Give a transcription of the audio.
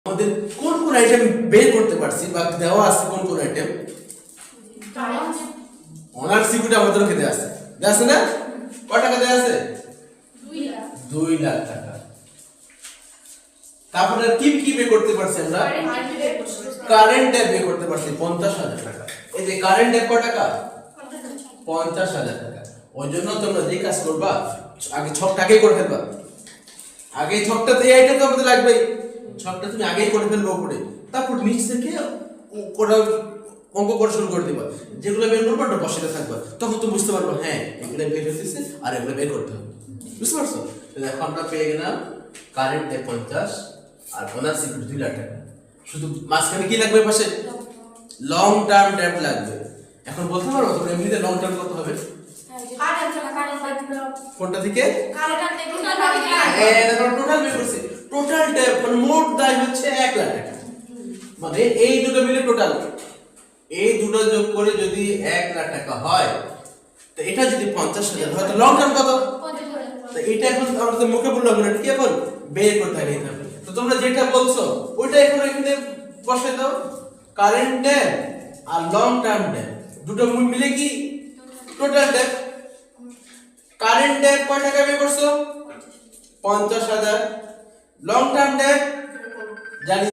আমাদের কোন কোন আইটেম বের করতে পারছি বা দেওয়া আছে কোন কোন আইটেম অনার সিকিউরিটি আমাদের খেতে আছে দেওয়া আছে না কত টাকা দেওয়া আছে 2 লাখ টাকা তারপরে কি কি বের করতে পারছি আমরা কারেন্ট ডেট বের করতে পারছি 50,000 টাকা এই যে কারেন্ট ডেট কত টাকা 50,000 টাকা ওই জন্য তোমরা যে কাজ করবা আগে ছকটা আগে করে ফেলবা আগে ছকটা এই আইটেম তো আমাদের লাগবে ছকটা তুমি আগেই করে ফেলবে উপরে তারপর নিচ থেকে করা অঙ্ক করা শুরু করে দিবা যেগুলো বের করবা ওটা বসাতে থাকবা তখন তুমি বুঝতে পারবে হ্যাঁ এগুলো বের হতেছে আর এগুলো বের করতে হবে বুঝতে পারছো তো দেখো আমরা পেয়ে গেলাম কারেন্ট ডেট 50 আর ওনার সিকিউরিটি 2 লাখ টাকা শুধু মাঝখানে কি লাগবে পাশে লং টার্ম ডেট লাগবে এখন বলতে পারো তোমরা এমনিতে লং টার্ম কত হবে কোনটা থেকে দেখো টোটাল বের করছি টোটাল ডেট মানে মোট দায় হচ্ছে 1 লাখ টাকা মানে এই দুটো মিলে টোটাল এই দুটো যোগ করে যদি 1 লাখ টাকা হয় তো এটা যদি 50,000 হয় তো লং টার্ম কত তো এটা এখন আমরা তো মুখে বললাম না কি এখন বের করতে হবে তো তোমরা যেটা বলছো ওইটা এখন এখানে বসাই দাও কারেন্ট ডেট আর লং টার্ম ডেট দুটো মিলে কি টোটাল ডেট কারেন্ট ডেট কত টাকা বের করছো 50,000 লং টার্ম ডেট জানি